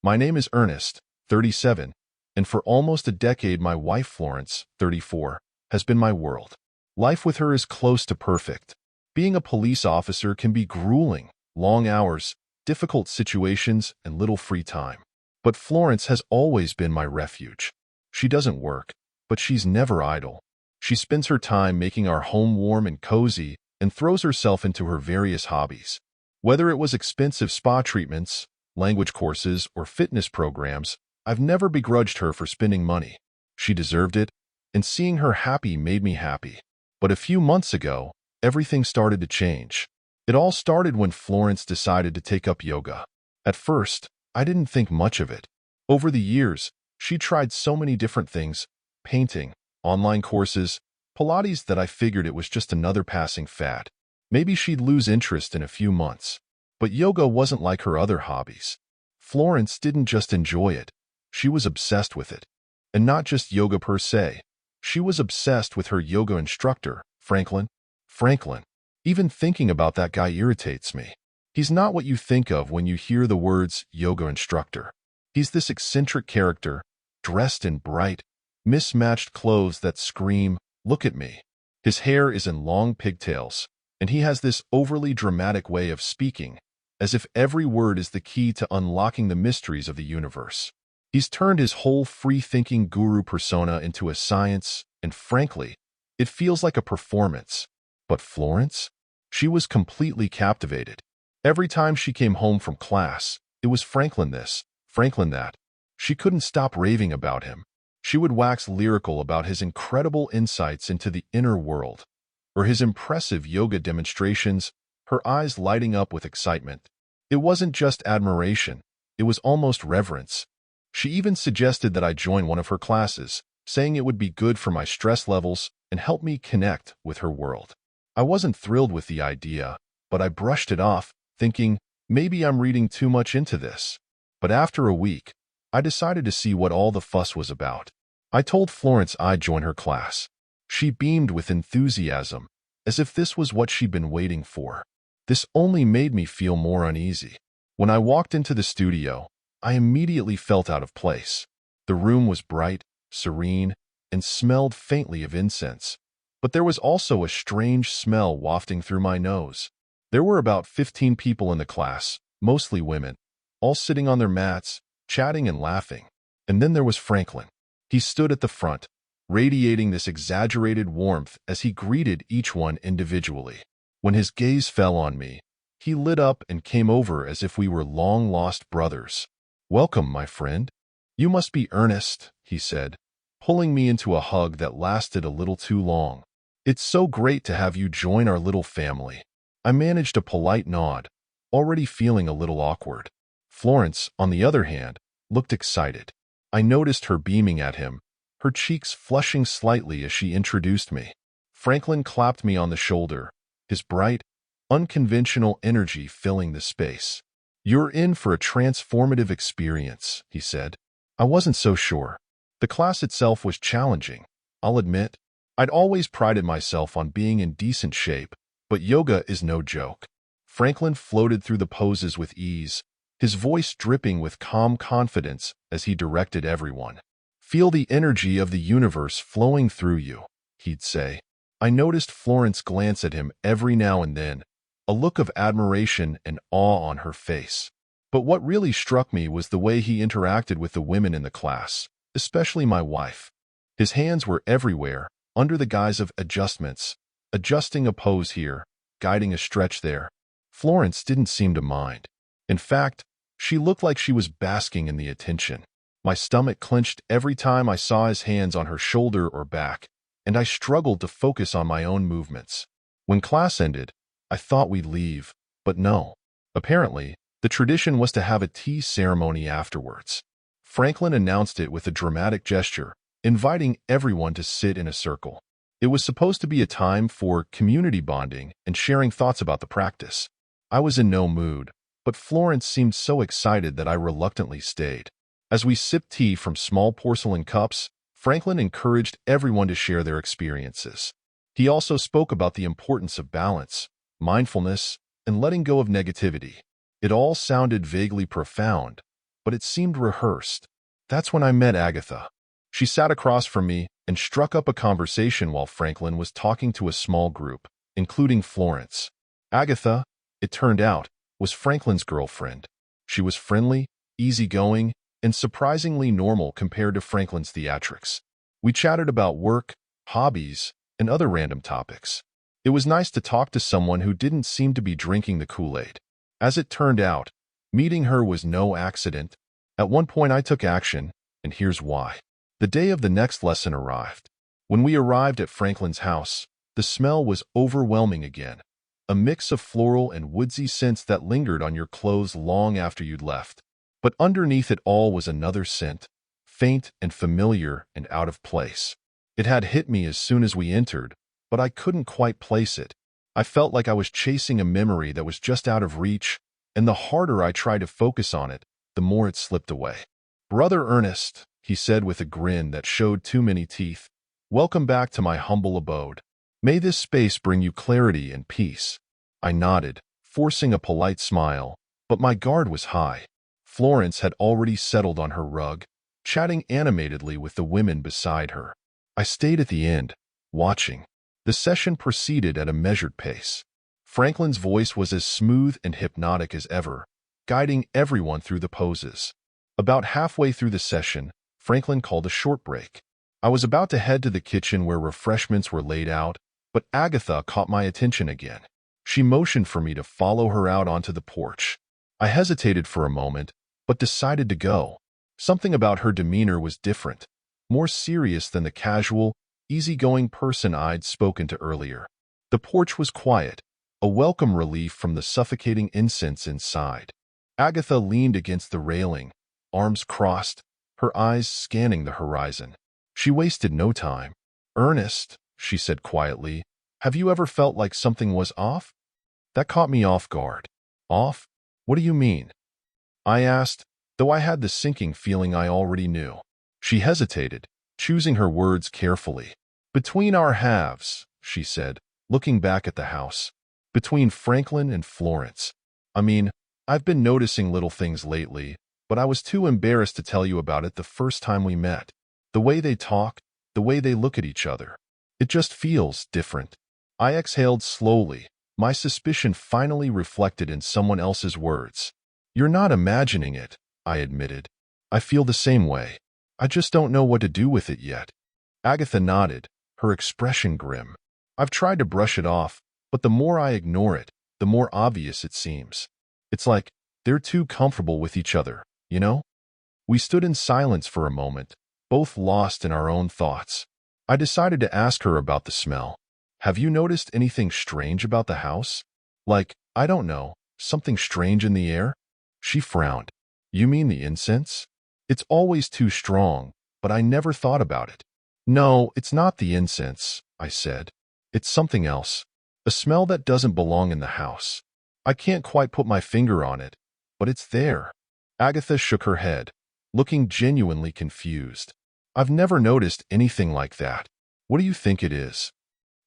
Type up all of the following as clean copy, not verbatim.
My name is Ernest, 37, and for almost a decade my wife Florence, 34, has been my world. Life with her is close to perfect. Being a police officer can be grueling, long hours, difficult situations, and little free time. But Florence has always been my refuge. She doesn't work, but she's never idle. She spends her time making our home warm and cozy and throws herself into her various hobbies. Whether it was expensive spa treatments, language courses, or fitness programs, I've never begrudged her for spending money. She deserved it, and seeing her happy made me happy. But a few months ago, everything started to change. It all started when Florence decided to take up yoga. At first, I didn't think much of it. Over the years, she tried so many different things, painting, online courses, Pilates, that I figured it was just another passing fad. Maybe she'd lose interest in a few months. But yoga wasn't like her other hobbies. Florence didn't just enjoy it. She was obsessed with it. And not just yoga per se. She was obsessed with her yoga instructor, Franklin. Franklin. Even thinking about that guy irritates me. He's not what you think of when you hear the words yoga instructor. He's this eccentric character, dressed in bright, mismatched clothes that scream, "Look at me." His hair is in long pigtails, and he has this overly dramatic way of speaking, as if every word is the key to unlocking the mysteries of the universe. He's turned his whole free-thinking guru persona into a science, and frankly, it feels like a performance. But Florence? She was completely captivated. Every time she came home from class, it was Franklin this, Franklin that. She couldn't stop raving about him. She would wax lyrical about his incredible insights into the inner world, or his impressive yoga demonstrations, her eyes lighting up with excitement. It wasn't just admiration, it was almost reverence. She even suggested that I join one of her classes, saying it would be good for my stress levels and help me connect with her world. I wasn't thrilled with the idea, but I brushed it off, thinking, maybe I'm reading too much into this. But after a week, I decided to see what all the fuss was about. I told Florence I'd join her class. She beamed with enthusiasm, as if this was what she'd been waiting for. This only made me feel more uneasy. When I walked into the studio, I immediately felt out of place. The room was bright, serene, and smelled faintly of incense. But there was also a strange smell wafting through my nose. There were about 15 people in the class, mostly women, all sitting on their mats, chatting and laughing. And then there was Franklin. He stood at the front, radiating this exaggerated warmth as he greeted each one individually. When his gaze fell on me, he lit up and came over as if we were long-lost brothers. "Welcome, my friend. You must be Ernest," he said, pulling me into a hug that lasted a little too long. "It's so great to have you join our little family." I managed a polite nod, already feeling a little awkward. Florence, on the other hand, looked excited. I noticed her beaming at him, her cheeks flushing slightly as she introduced me. Franklin clapped me on the shoulder, his bright, unconventional energy filling the space. "You're in for a transformative experience," he said. I wasn't so sure. The class itself was challenging, I'll admit. I'd always prided myself on being in decent shape, but yoga is no joke. Franklin floated through the poses with ease, his voice dripping with calm confidence as he directed everyone. "Feel the energy of the universe flowing through you," he'd say. I noticed Florence glance at him every now and then, a look of admiration and awe on her face. But what really struck me was the way he interacted with the women in the class, especially my wife. His hands were everywhere, under the guise of adjustments, adjusting a pose here, guiding a stretch there. Florence didn't seem to mind. In fact, she looked like she was basking in the attention. My stomach clenched every time I saw his hands on her shoulder or back, and I struggled to focus on my own movements. When class ended, I thought we'd leave, but no. Apparently, the tradition was to have a tea ceremony afterwards. Franklin announced it with a dramatic gesture, inviting everyone to sit in a circle. It was supposed to be a time for community bonding and sharing thoughts about the practice. I was in no mood, but Florence seemed so excited that I reluctantly stayed. As we sipped tea from small porcelain cups, Franklin encouraged everyone to share their experiences. He also spoke about the importance of balance, mindfulness, and letting go of negativity. It all sounded vaguely profound, but it seemed rehearsed. That's when I met Agatha. She sat across from me and struck up a conversation while Franklin was talking to a small group, including Florence. Agatha, it turned out, was Franklin's girlfriend. She was friendly, easygoing, and surprisingly normal compared to Franklin's theatrics. We chatted about work, hobbies, and other random topics. It was nice to talk to someone who didn't seem to be drinking the Kool-Aid. As it turned out, meeting her was no accident. At one point I took action, and here's why. The day of the next lesson arrived. When we arrived at Franklin's house, the smell was overwhelming again, a mix of floral and woodsy scents that lingered on your clothes long after you'd left. But underneath it all was another scent, faint and familiar and out of place. It had hit me as soon as we entered, but I couldn't quite place it. I felt like I was chasing a memory that was just out of reach, and the harder I tried to focus on it, the more it slipped away. "Brother Ernest," he said with a grin that showed too many teeth, "welcome back to my humble abode. May this space bring you clarity and peace." I nodded, forcing a polite smile, but my guard was high. Florence had already settled on her rug, chatting animatedly with the women beside her. I stayed at the end, watching. The session proceeded at a measured pace. Franklin's voice was as smooth and hypnotic as ever, guiding everyone through the poses. About halfway through the session, Franklin called a short break. I was about to head to the kitchen where refreshments were laid out, but Agatha caught my attention again. She motioned for me to follow her out onto the porch. I hesitated for a moment, but decided to go. Something about her demeanor was different, more serious than the casual, easygoing person I'd spoken to earlier. The porch was quiet, a welcome relief from the suffocating incense inside. Agatha leaned against the railing, arms crossed, her eyes scanning the horizon. She wasted no time. "Ernest," she said quietly, "have you ever felt like something was off?" That caught me off guard. "Off? What do you mean?" I asked, though I had the sinking feeling I already knew. She hesitated, choosing her words carefully. "Between our halves," she said, looking back at the house. "Between Franklin and Florence. I mean, I've been noticing little things lately, but I was too embarrassed to tell you about it the first time we met. The way they talk, the way they look at each other. It just feels different." I exhaled slowly, my suspicion finally reflected in someone else's words. "You're not imagining it," I admitted. "I feel the same way. I just don't know what to do with it yet." Agatha nodded, her expression grim. "I've tried to brush it off, but the more I ignore it, the more obvious it seems. It's like they're too comfortable with each other, you know?" We stood in silence for a moment, both lost in our own thoughts. I decided to ask her about the smell. "Have you noticed anything strange about the house? Like, I don't know, something strange in the air?" She frowned. "You mean the incense? It's always too strong, but I never thought about it." "No, it's not the incense," I said. "It's something else. A smell that doesn't belong in the house. I can't quite put my finger on it, but it's there." Agatha shook her head, looking genuinely confused. "I've never noticed anything like that. What do you think it is?"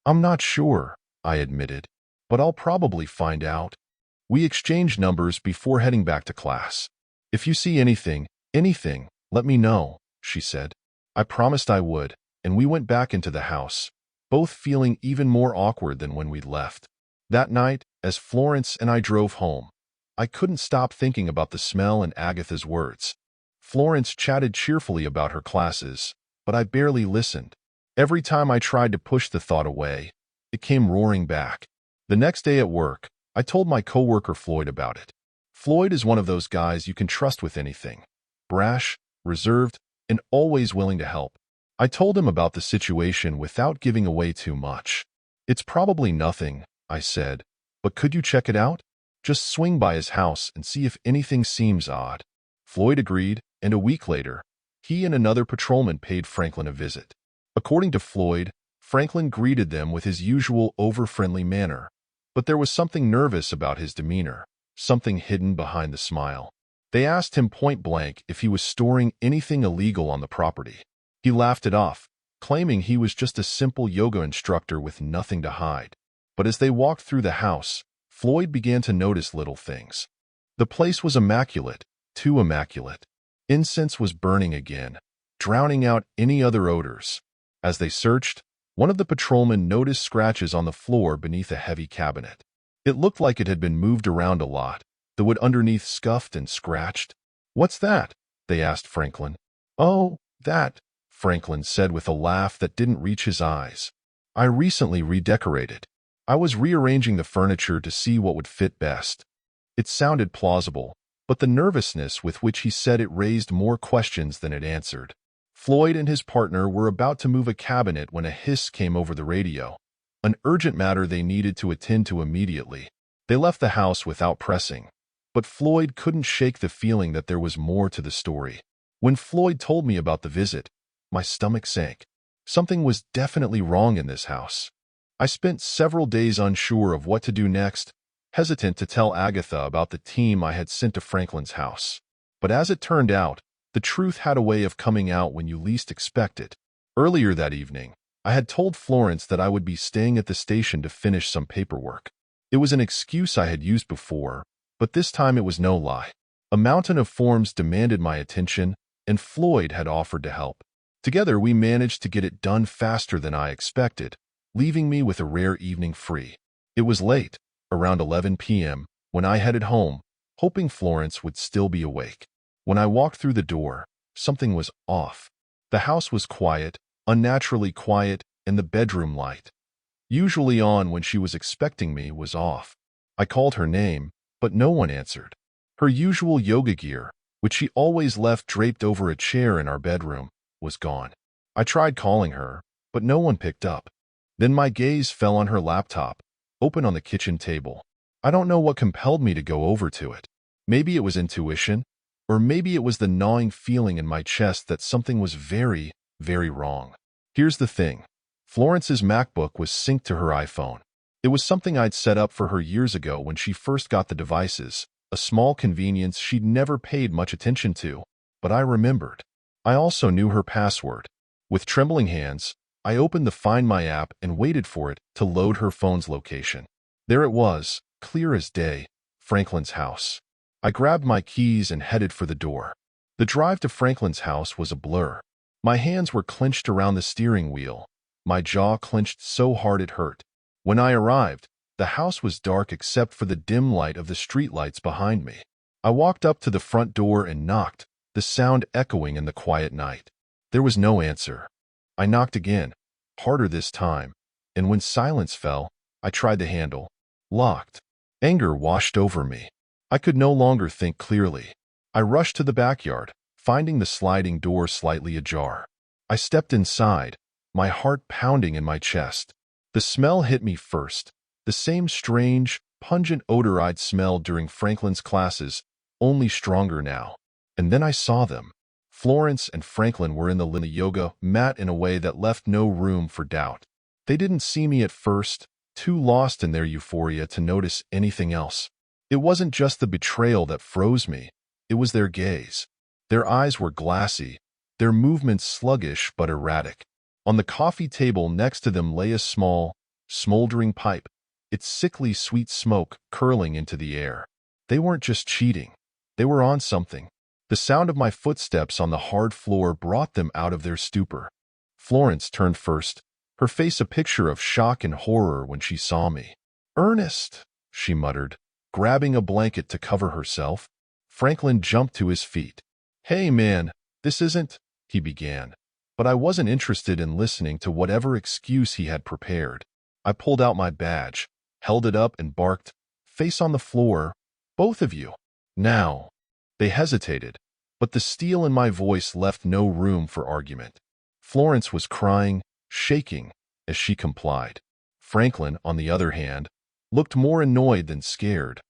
"I'm not sure," I admitted, "but I'll probably find out." We exchanged numbers before heading back to class. "If you see anything, let me know," she said. I promised I would, and we went back into the house, both feeling even more awkward than when we'd left. That night, as Florence and I drove home, I couldn't stop thinking about the smell and Agatha's words. Florence chatted cheerfully about her classes, but I barely listened. Every time I tried to push the thought away, it came roaring back. The next day at work, I told my coworker Floyd about it. Floyd is one of those guys you can trust with anything. Brash, reserved, and always willing to help. I told him about the situation without giving away too much. "It's probably nothing," I said, "but could you check it out? Just swing by his house and see if anything seems odd." Floyd agreed, and a week later, he and another patrolman paid Franklin a visit. According to Floyd, Franklin greeted them with his usual over-friendly manner, but there was something nervous about his demeanor, something hidden behind the smile. They asked him point-blank if he was storing anything illegal on the property. He laughed it off, claiming he was just a simple yoga instructor with nothing to hide. But as they walked through the house, Floyd began to notice little things. The place was immaculate, too immaculate. Incense was burning again, drowning out any other odors. As they searched, one of the patrolmen noticed scratches on the floor beneath a heavy cabinet. It looked like it had been moved around a lot, the wood underneath scuffed and scratched. "What's that?" they asked Franklin. "Oh, that," Franklin said with a laugh that didn't reach his eyes. "I recently redecorated. I was rearranging the furniture to see what would fit best." It sounded plausible, but the nervousness with which he said it raised more questions than it answered. Floyd and his partner were about to move a cabinet when a hiss came over the radio, an urgent matter they needed to attend to immediately. They left the house without pressing, but Floyd couldn't shake the feeling that there was more to the story. When Floyd told me about the visit, my stomach sank. Something was definitely wrong in this house. I spent several days unsure of what to do next, hesitant to tell Agatha about the team I had sent to Franklin's house. But as it turned out, the truth had a way of coming out when you least expect it. Earlier that evening, I had told Florence that I would be staying at the station to finish some paperwork. It was an excuse I had used before, but this time it was no lie. A mountain of forms demanded my attention, and Floyd had offered to help. Together we managed to get it done faster than I expected, leaving me with a rare evening free. It was late, around 11 p.m., when I headed home, hoping Florence would still be awake. When I walked through the door, something was off. The house was quiet, unnaturally quiet, and the bedroom light, usually on when she was expecting me, was off. I called her name, but no one answered. Her usual yoga gear, which she always left draped over a chair in our bedroom, was gone. I tried calling her, but no one picked up. Then my gaze fell on her laptop, open on the kitchen table. I don't know what compelled me to go over to it. Maybe it was intuition, or maybe it was the gnawing feeling in my chest that something was very, very wrong. Here's the thing. Florence's MacBook was synced to her iPhone. It was something I'd set up for her years ago when she first got the devices, a small convenience she'd never paid much attention to, but I remembered. I also knew her password. With trembling hands, I opened the Find My app and waited for it to load her phone's location. There it was, clear as day, Franklin's house. I grabbed my keys and headed for the door. The drive to Franklin's house was a blur. My hands were clenched around the steering wheel, my jaw clenched so hard it hurt. When I arrived, the house was dark except for the dim light of the streetlights behind me. I walked up to the front door and knocked, the sound echoing in the quiet night. There was no answer. I knocked again, harder this time, and when silence fell, I tried the handle. Locked. Anger washed over me. I could no longer think clearly. I rushed to the backyard, finding the sliding door slightly ajar. I stepped inside, my heart pounding in my chest. The smell hit me first, the same strange, pungent odor I'd smelled during Franklin's classes, only stronger now. And then I saw them. Florence and Franklin were in the yoga mat in a way that left no room for doubt. They didn't see me at first, too lost in their euphoria to notice anything else. It wasn't just the betrayal that froze me, it was their gaze. Their eyes were glassy, their movements sluggish but erratic. On the coffee table next to them lay a small, smoldering pipe, its sickly sweet smoke curling into the air. They weren't just cheating, they were on something. The sound of my footsteps on the hard floor brought them out of their stupor. Florence turned first, her face a picture of shock and horror when she saw me. "Ernest," she muttered, grabbing a blanket to cover herself. Franklin jumped to his feet. "Hey man, this isn't," he began, but I wasn't interested in listening to whatever excuse he had prepared. I pulled out my badge, held it up and barked, "Face on the floor, both of you. Now." They hesitated, but the steel in my voice left no room for argument. Florence was crying, shaking, as she complied. Franklin, on the other hand, looked more annoyed than scared,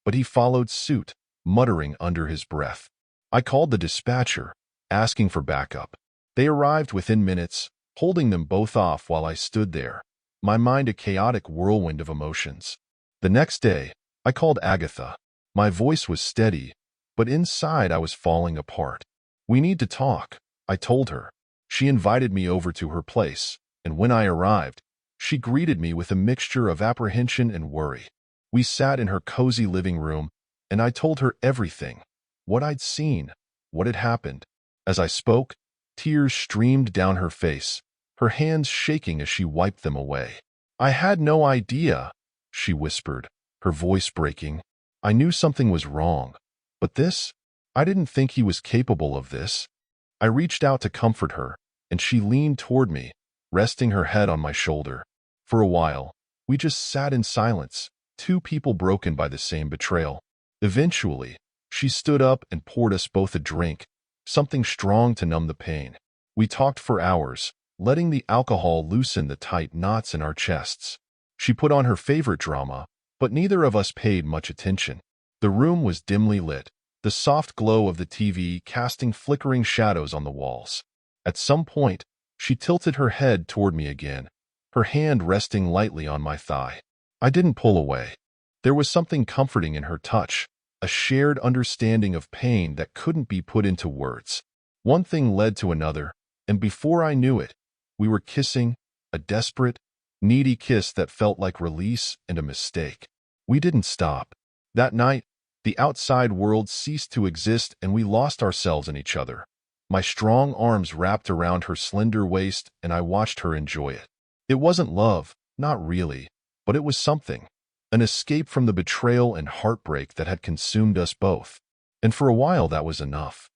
but he followed suit, muttering under his breath. I called the dispatcher, asking for backup. They arrived within minutes, holding them both off while I stood there, my mind a chaotic whirlwind of emotions. The next day, I called Agatha. My voice was steady, but inside I was falling apart. "We need to talk," I told her. She invited me over to her place, and when I arrived, she greeted me with a mixture of apprehension and worry. We sat in her cozy living room, and I told her everything, what I'd seen, what had happened. As I spoke, tears streamed down her face, her hands shaking as she wiped them away. "I had no idea," she whispered, her voice breaking. "I knew something was wrong. But this? I didn't think he was capable of this." I reached out to comfort her, and she leaned toward me, resting her head on my shoulder. For a while, we just sat in silence, two people broken by the same betrayal. Eventually, she stood up and poured us both a drink, something strong to numb the pain. We talked for hours, letting the alcohol loosen the tight knots in our chests. She put on her favorite drama, but neither of us paid much attention. The room was dimly lit, the soft glow of the TV casting flickering shadows on the walls. At some point, she tilted her head toward me again, her hand resting lightly on my thigh. I didn't pull away. There was something comforting in her touch, a shared understanding of pain that couldn't be put into words. One thing led to another, and before I knew it, we were kissing, a desperate, needy kiss that felt like release and a mistake. We didn't stop. That night, the outside world ceased to exist and we lost ourselves in each other. My strong arms wrapped around her slender waist and I watched her enjoy it. It wasn't love, not really, but it was something. An escape from the betrayal and heartbreak that had consumed us both. And for a while that was enough.